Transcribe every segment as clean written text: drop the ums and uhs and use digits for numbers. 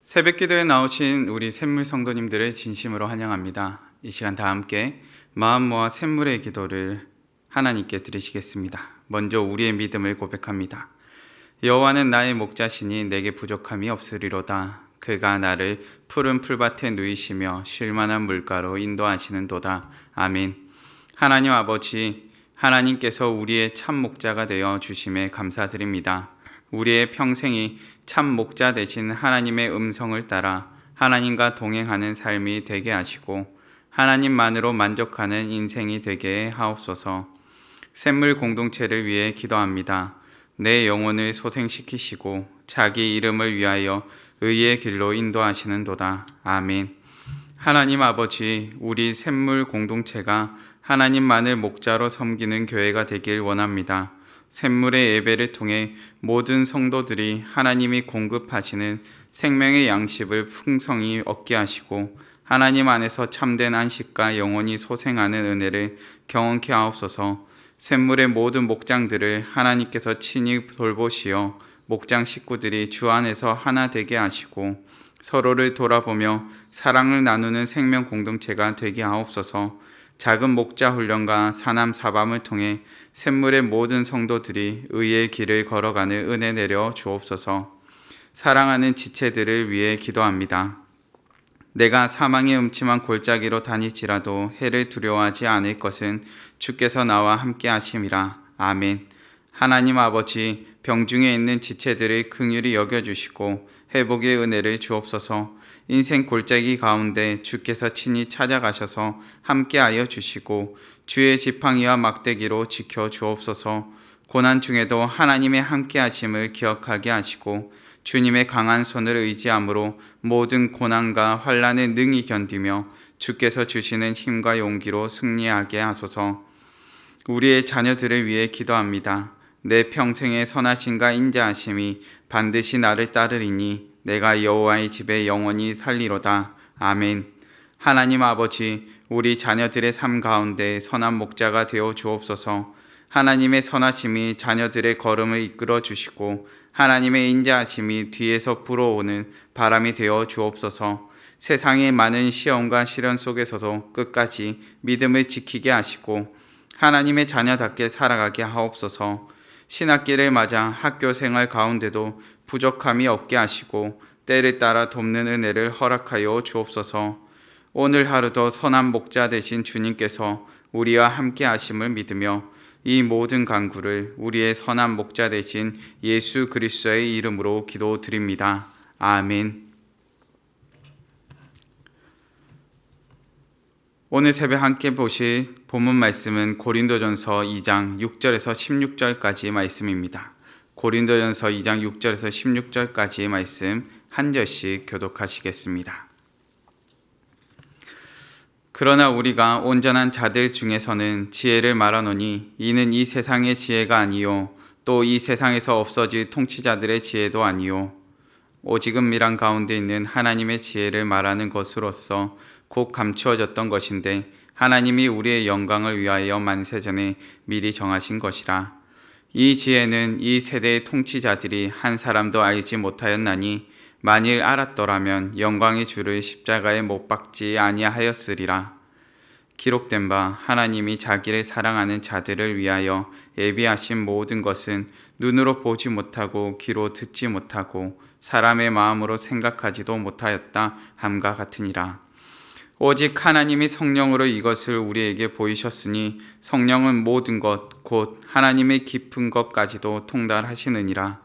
새벽기도에 나오신 우리 샘물 성도님들을 진심으로 환영합니다. 이 시간 다 함께 마음 모아 샘물의 기도를 하나님께 드리시겠습니다. 먼저 우리의 믿음을 고백합니다. 여호와는 나의 목자시니 내게 부족함이 없으리로다. 그가 나를 푸른 풀밭에 누이시며 쉴만한 물가로 인도하시는도다. 아멘. 하나님 아버지, 하나님께서 우리의 참 목자가 되어 주심에 감사드립니다. 우리의 평생이 참 목자 되신 하나님의 음성을 따라 하나님과 동행하는 삶이 되게 하시고 하나님만으로 만족하는 인생이 되게 하옵소서. 샘물 공동체를 위해 기도합니다. 내 영혼을 소생시키시고 자기 이름을 위하여 의의 길로 인도하시는도다. 아멘. 하나님 아버지, 우리 샘물 공동체가 하나님만을 목자로 섬기는 교회가 되길 원합니다. 샘물의 예배를 통해 모든 성도들이 하나님이 공급하시는 생명의 양식을 풍성히 얻게 하시고 하나님 안에서 참된 안식과 영원히 소생하는 은혜를 경험케 하옵소서. 샘물의 모든 목장들을 하나님께서 친히 돌보시어 목장 식구들이 주 안에서 하나 되게 하시고 서로를 돌아보며 사랑을 나누는 생명 공동체가 되게 하옵소서. 작은 목자 훈련과 사남 사밤을 통해 샘물의 모든 성도들이 의의 길을 걸어가는 은혜 내려 주옵소서. 사랑하는 지체들을 위해 기도합니다. 내가 사망의 음침한 골짜기로 다닐지라도 해를 두려워하지 않을 것은 주께서 나와 함께 하심이라. 아멘. 하나님 아버지, 병중에 있는 지체들을 긍휼히 여겨주시고 회복의 은혜를 주옵소서. 인생 골짜기 가운데 주께서 친히 찾아가셔서 함께하여 주시고 주의 지팡이와 막대기로 지켜 주옵소서. 고난 중에도 하나님의 함께하심을 기억하게 하시고 주님의 강한 손을 의지함으로 모든 고난과 환난을 능히 견디며 주께서 주시는 힘과 용기로 승리하게 하소서. 우리의 자녀들을 위해 기도합니다. 내 평생의 선하심과 인자하심이 반드시 나를 따르리니 내가 여호와의 집에 영원히 살리로다. 아멘. 하나님 아버지, 우리 자녀들의 삶 가운데 선한 목자가 되어 주옵소서. 하나님의 선하심이 자녀들의 걸음을 이끌어 주시고 하나님의 인자하심이 뒤에서 불어오는 바람이 되어 주옵소서. 세상의 많은 시험과 시련 속에서도 끝까지 믿음을 지키게 하시고 하나님의 자녀답게 살아가게 하옵소서. 신학기를 맞아 학교 생활 가운데도 부족함이 없게 하시고 때를 따라 돕는 은혜를 허락하여 주옵소서. 오늘 하루도 선한 목자 되신 주님께서 우리와 함께 하심을 믿으며 이 모든 간구를 우리의 선한 목자 되신 예수 그리스도의 이름으로 기도드립니다. 아멘. 오늘 새벽 함께 보실 본문 말씀은 고린도전서 2장 6절에서 16절까지의 말씀입니다. 고린도전서 2장 6절에서 16절까지의 말씀 한 절씩 교독하시겠습니다. 그러나 우리가 온전한 자들 중에서는 지혜를 말하노니 이는 이 세상의 지혜가 아니요 또 이 세상에서 없어질 통치자들의 지혜도 아니요 오직 은밀한 가운데 있는 하나님의 지혜를 말하는 것으로서 곧 감추어졌던 것인데 하나님이 우리의 영광을 위하여 만세전에 미리 정하신 것이라. 이 지혜는 이 세대의 통치자들이 한 사람도 알지 못하였나니 만일 알았더라면 영광의 주를 십자가에 못 박지 아니하였으리라. 기록된 바 하나님이 자기를 사랑하는 자들을 위하여 예비하신 모든 것은 눈으로 보지 못하고 귀로 듣지 못하고 사람의 마음으로 생각하지도 못하였다 함과 같으니라. 오직 하나님이 성령으로 이것을 우리에게 보이셨으니 성령은 모든 것 곧 하나님의 깊은 것까지도 통달하시느니라.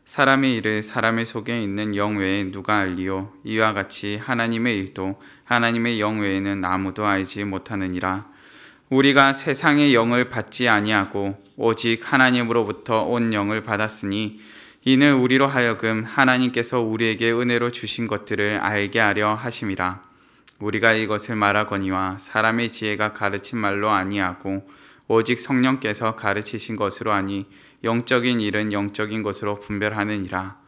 사람의 일을 사람의 속에 있는 영 외에 누가 알리요 이와 같이 하나님의 일도 하나님의 영 외에는 아무도 알지 못하느니라. 우리가 세상의 영을 받지 아니하고 오직 하나님으로부터 온 영을 받았으니 이는 우리로 하여금 하나님께서 우리에게 은혜로 주신 것들을 알게 하려 하심이라. 우리가 이것을 말하거니와 사람의 지혜가 가르친 말로 아니하고 오직 성령께서 가르치신 것으로 하니 영적인 일은 영적인 것으로 분별하느니라.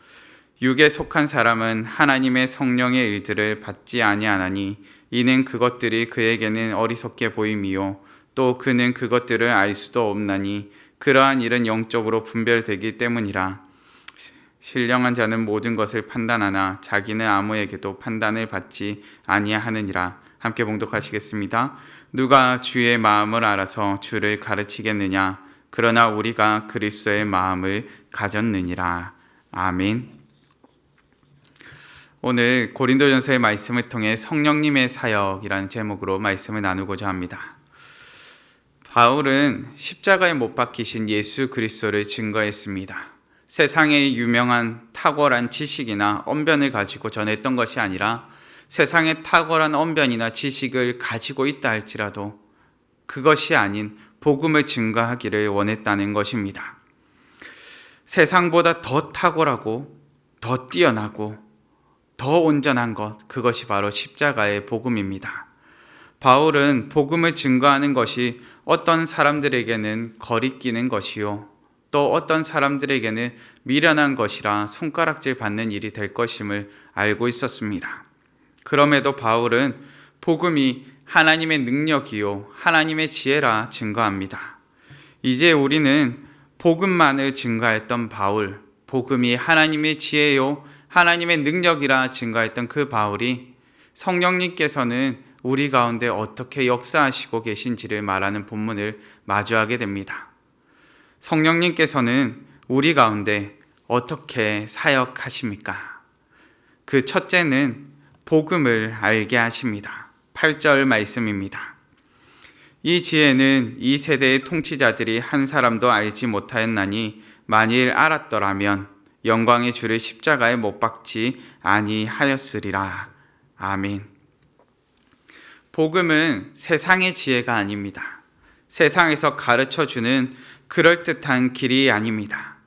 육에 속한 사람은 하나님의 성령의 일들을 받지 아니하나니 이는 그것들이 그에게는 어리석게 보임이요 또 그는 그것들을 알 수도 없나니 그러한 일은 영적으로 분별되기 때문이라. 신령한 자는 모든 것을 판단하나 자기는 아무에게도 판단을 받지 아니하느니라. 함께 봉독하시겠습니다. 누가 주의 마음을 알아서 주를 가르치겠느냐? 그러나 우리가 그리스도의 마음을 가졌느니라. 아멘. 오늘 고린도전서의 말씀을 통해 성령님의 사역이라는 제목으로 말씀을 나누고자 합니다. 바울은 십자가에 못 박히신 예수 그리스도를 증거했습니다. 세상의 유명한 탁월한 지식이나 언변을 가지고 전했던 것이 아니라 세상의 탁월한 언변이나 지식을 가지고 있다 할지라도 그것이 아닌 복음을 증거하기를 원했다는 것입니다. 세상보다 더 탁월하고 더 뛰어나고 더 온전한 것, 그것이 바로 십자가의 복음입니다. 바울은 복음을 증거하는 것이 어떤 사람들에게는 거리끼는 것이요, 또 어떤 사람들에게는 미련한 것이라 손가락질 받는 일이 될 것임을 알고 있었습니다. 그럼에도 바울은 복음이 하나님의 능력이요 하나님의 지혜라 증거합니다. 이제 우리는 복음만을 증거했던 바울, 복음이 하나님의 지혜요 하나님의 능력이라 증거했던 그 바울이 성령님께서는 우리 가운데 어떻게 역사하시고 계신지를 말하는 본문을 마주하게 됩니다. 성령님께서는 우리 가운데 어떻게 사역하십니까? 그 첫째는 복음을 알게 하십니다. 8절 말씀입니다. 이 지혜는 이 세대의 통치자들이 한 사람도 알지 못하였나니 만일 알았더라면 영광의 주를 십자가에 못 박지 아니하였으리라. 아멘. 복음은 세상의 지혜가 아닙니다. 세상에서 가르쳐주는 그럴듯한 길이 아닙니다.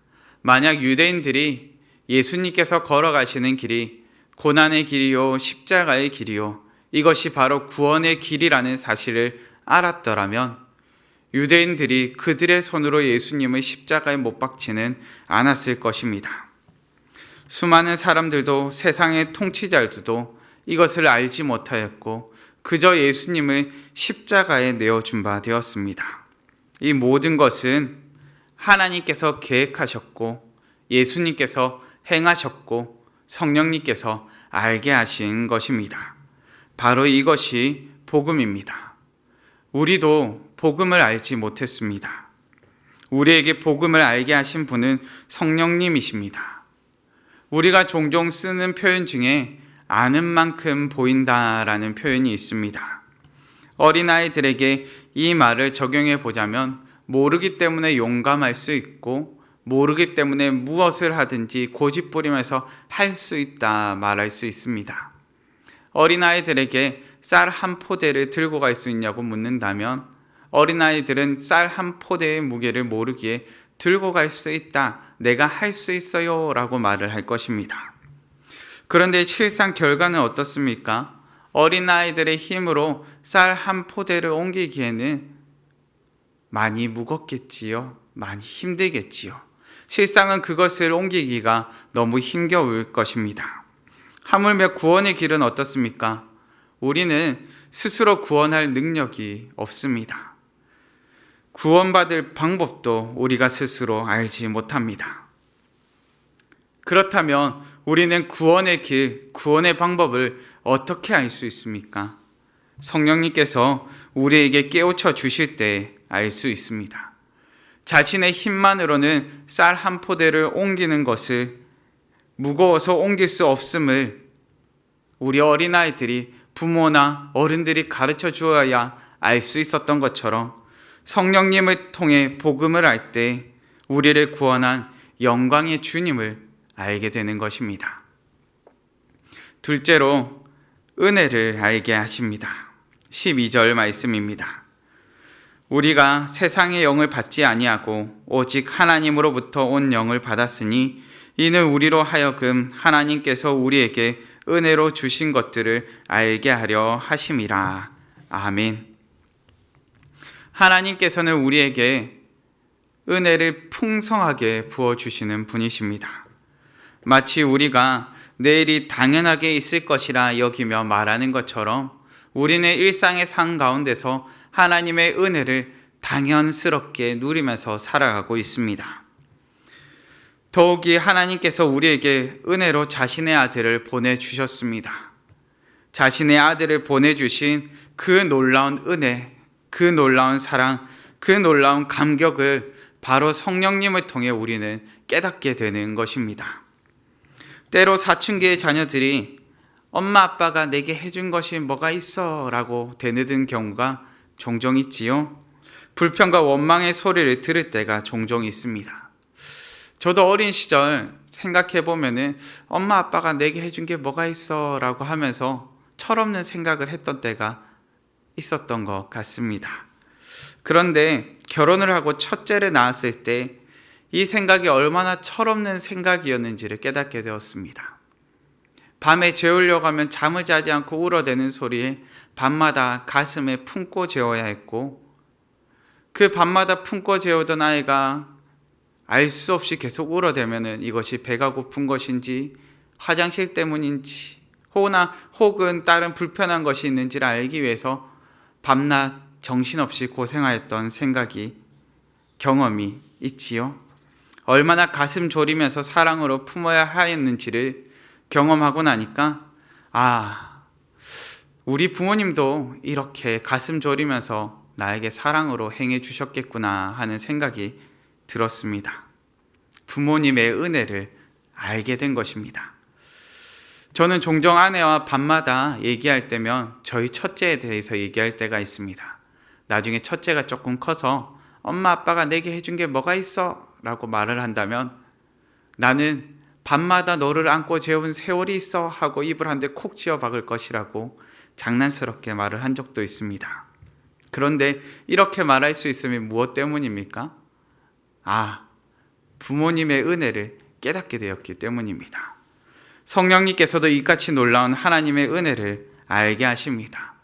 만약 유대인들이 예수님께서 걸어가시는 길이 고난의 길이요 십자가의 길이요 이것이 바로 구원의 길이라는 사실을 알았더라면 유대인들이 그들의 손으로 예수님을 십자가에 못 박지는 않았을 것입니다. 수많은 사람들도 세상의 통치자들도 이것을 알지 못하였고 그저 예수님을 십자가에 내어준 바 되었습니다. 이 모든 것은 하나님께서 계획하셨고 예수님께서 행하셨고 성령님께서 알게 하신 것입니다. 바로 이것이 복음입니다. 우리도 복음을 알지 못했습니다. 우리에게 복음을 알게 하신 분은 성령님이십니다. 우리가 종종 쓰는 표현 중에 아는 만큼 보인다라는 표현이 있습니다. 어린아이들에게 이 말을 적용해 보자면 모르기 때문에 용감할 수 있고 모르기 때문에 무엇을 하든지 고집부리면서 할 수 있다 말할 수 있습니다. 어린아이들에게 쌀 한 포대를 들고 갈 수 있냐고 묻는다면 어린아이들은 쌀 한 포대의 무게를 모르기에 들고 갈 수 있다, 내가 할 수 있어요 라고 말을 할 것입니다. 그런데 실상 결과는 어떻습니까? 어린아이들의 힘으로 쌀 한 포대를 옮기기에는 많이 무겁겠지요. 많이 힘들겠지요. 실상은 그것을 옮기기가 너무 힘겨울 것입니다. 하물며 구원의 길은 어떻습니까? 우리는 스스로 구원할 능력이 없습니다. 구원받을 방법도 우리가 스스로 알지 못합니다. 그렇다면 우리는 구원의 길, 구원의 방법을 어떻게 알 수 있습니까? 성령님께서 우리에게 깨우쳐 주실 때 알 수 있습니다. 자신의 힘만으로는 쌀 한 포대를 옮기는 것을 무거워서 옮길 수 없음을 우리 어린아이들이 부모나 어른들이 가르쳐 주어야 알 수 있었던 것처럼 성령님을 통해 복음을 알 때 우리를 구원한 영광의 주님을 알게 되는 것입니다. 둘째로 은혜를 알게 하십니다. 12절 말씀입니다. 우리가 세상의 영을 받지 아니하고 오직 하나님으로부터 온 영을 받았으니 이는 우리로 하여금 하나님께서 우리에게 은혜로 주신 것들을 알게 하려 하심이라. 아멘. 하나님께서는 우리에게 은혜를 풍성하게 부어주시는 분이십니다. 마치 우리가 내일이 당연하게 있을 것이라 여기며 말하는 것처럼 우리는 일상의 삶 가운데서 하나님의 은혜를 당연스럽게 누리면서 살아가고 있습니다. 더욱이 하나님께서 우리에게 은혜로 자신의 아들을 보내주셨습니다. 자신의 아들을 보내주신 그 놀라운 은혜, 그 놀라운 사랑, 그 놀라운 감격을 바로 성령님을 통해 우리는 깨닫게 되는 것입니다. 때로 사춘기의 자녀들이 엄마 아빠가 내게 해준 것이 뭐가 있어? 라고 되뇌든 경우가 종종 있지요. 불평과 원망의 소리를 들을 때가 종종 있습니다. 저도 어린 시절 생각해보면 엄마 아빠가 내게 해준 게 뭐가 있어? 라고 하면서 철없는 생각을 했던 때가 있었던 것 같습니다. 그런데 결혼을 하고 첫째를 낳았을 때 이 생각이 얼마나 철없는 생각이었는지를 깨닫게 되었습니다. 밤에 재우려고 하면 잠을 자지 않고 울어대는 소리에 밤마다 가슴에 품고 재워야 했고, 그 밤마다 품고 재우던 아이가 알 수 없이 계속 울어대면 이것이 배가 고픈 것인지 화장실 때문인지 혹은 다른 불편한 것이 있는지를 알기 위해서 밤낮 정신없이 고생하였던 경험이 있지요. 얼마나 가슴 졸이면서 사랑으로 품어야 하였는지를 경험하고 나니까 우리 부모님도 이렇게 가슴 졸이면서 나에게 사랑으로 행해 주셨겠구나 하는 생각이 들었습니다. 부모님의 은혜를 알게 된 것입니다. 저는 종종 아내와 밤마다 얘기할 때면 저희 첫째에 대해서 얘기할 때가 있습니다. 나중에 첫째가 조금 커서 엄마 아빠가 내게 해준 게 뭐가 있어? 라고 말을 한다면 나는 밤마다 너를 안고 재운 세월이 있어 하고 입을 한 대 콕 쥐어 박을 것이라고 장난스럽게 말을 한 적도 있습니다. 그런데 이렇게 말할 수 있으면 무엇 때문입니까? 부모님의 은혜를 깨닫게 되었기 때문입니다. 성령님께서도 이같이 놀라운 하나님의 은혜를 알게 하십니다.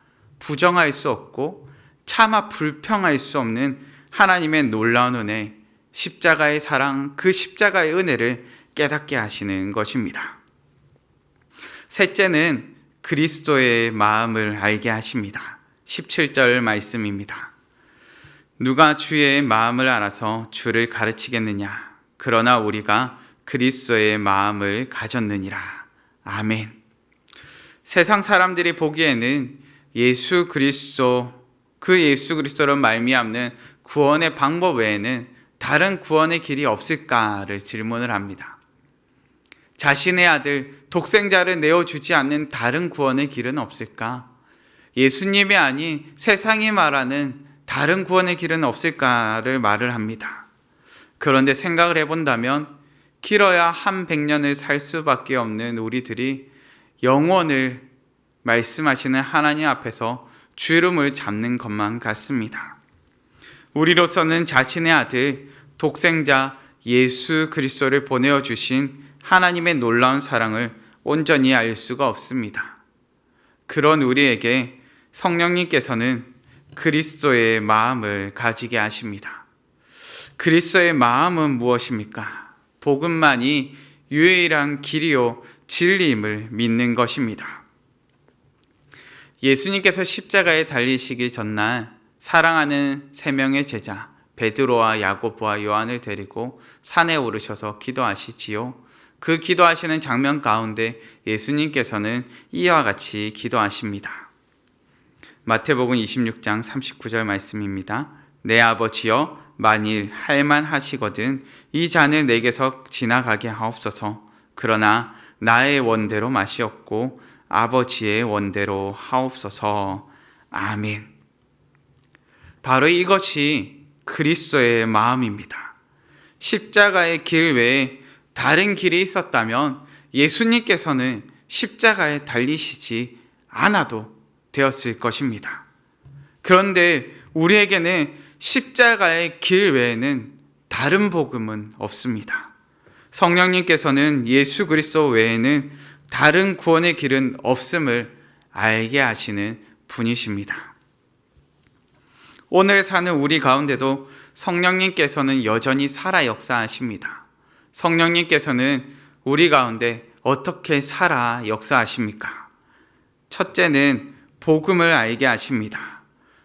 부정할 수 없고 차마 불평할 수 없는 하나님의 놀라운 은혜, 십자가의 사랑, 그 십자가의 은혜를 깨닫게 하시는 것입니다. 셋째는 그리스도의 마음을 알게 하십니다. 17절 말씀입니다. 누가 주의 마음을 알아서 주를 가르치겠느냐? 그러나 우리가 그리스도의 마음을 가졌느니라. 아멘. 세상 사람들이 보기에는 예수 그리스도로 말미암는 구원의 방법 외에는 다른 구원의 길이 없을까를 질문을 합니다. 자신의 아들 독생자를 내어주지 않는 다른 구원의 길은 없을까? 예수님이 아닌 세상이 말하는 다른 구원의 길은 없을까를 말을 합니다. 그런데 생각을 해본다면 길어야 한 100년을 살 수밖에 없는 우리들이 영원을 말씀하시는 하나님 앞에서 주름을 잡는 것만 같습니다. 우리로서는 자신의 아들 독생자 예수 그리스도를 보내어 주신 하나님의 놀라운 사랑을 온전히 알 수가 없습니다. 그런 우리에게 성령님께서는 그리스도의 마음을 가지게 하십니다. 그리스도의 마음은 무엇입니까? 복음만이 유일한 길이요 진리임을 믿는 것입니다. 예수님께서 십자가에 달리시기 전날 사랑하는 3명의 제자 베드로와 야고보와 요한을 데리고 산에 오르셔서 기도하시지요. 그 기도하시는 장면 가운데 예수님께서는 이와 같이 기도하십니다. 마태복음 26장 39절 말씀입니다. 내 아버지여, 만일 할만하시거든 이 잔을 내게서 지나가게 하옵소서. 그러나 나의 원대로 마시옵고 아버지의 원대로 하옵소서. 아멘. 바로 이것이 그리스도의 마음입니다. 십자가의 길 외에 다른 길이 있었다면 예수님께서는 십자가에 달리시지 않아도 되었을 것입니다. 그런데 우리에게는 십자가의 길 외에는 다른 복음은 없습니다. 성령님께서는 예수 그리스도 외에는 다른 구원의 길은 없음을 알게 하시는 분이십니다. 오늘 사는 우리 가운데도 성령님께서는 여전히 살아 역사하십니다. 성령님께서는 우리 가운데 어떻게 살아 역사하십니까? 첫째는 복음을 알게 하십니다.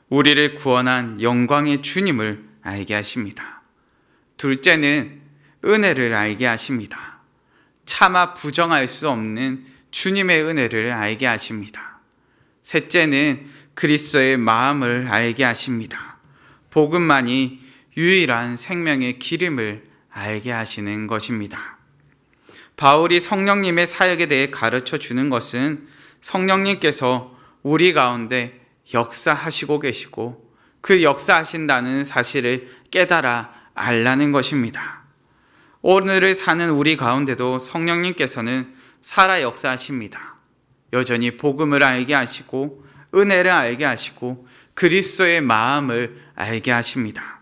우리를 구원한 영광의 주님을 알게 하십니다. 둘째는 은혜를 알게 하십니다. 차마 부정할 수 없는 주님의 은혜를 알게 하십니다. 셋째는 그리스도의 마음을 알게 하십니다. 복음만이 유일한 생명의 기름을 알게 하시는 것입니다. 바울이 성령님의 사역에 대해 가르쳐 주는 것은 성령님께서 우리 가운데 역사하시고 계시고 그 역사하신다는 사실을 깨달아 알라는 것입니다. 오늘을 사는 우리 가운데도 성령님께서는 살아 역사하십니다. 여전히 복음을 알게 하시고 은혜를 알게 하시고 그리스도의 마음을 알게 하십니다.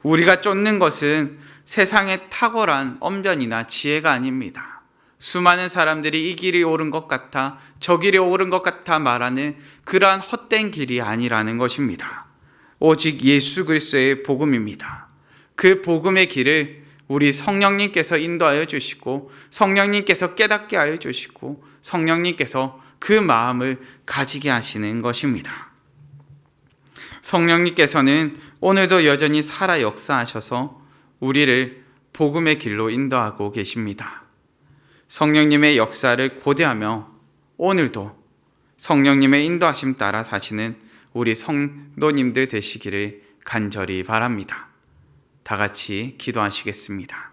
우리가 쫓는 것은 세상의 탁월한 언변이나 지혜가 아닙니다. 수많은 사람들이 이 길이 옳은 것 같아 저 길이 옳은 것 같아 말하는 그러한 헛된 길이 아니라는 것입니다. 오직 예수 그리스도의 복음입니다. 그 복음의 길을 우리 성령님께서 인도하여 주시고 성령님께서 깨닫게 하여 주시고 성령님께서 그 마음을 가지게 하시는 것입니다. 성령님께서는 오늘도 여전히 살아 역사하셔서 우리를 복음의 길로 인도하고 계십니다. 성령님의 역사를 고대하며 오늘도 성령님의 인도하심 따라 사시는 우리 성도님들 되시기를 간절히 바랍니다. 다 같이 기도하시겠습니다.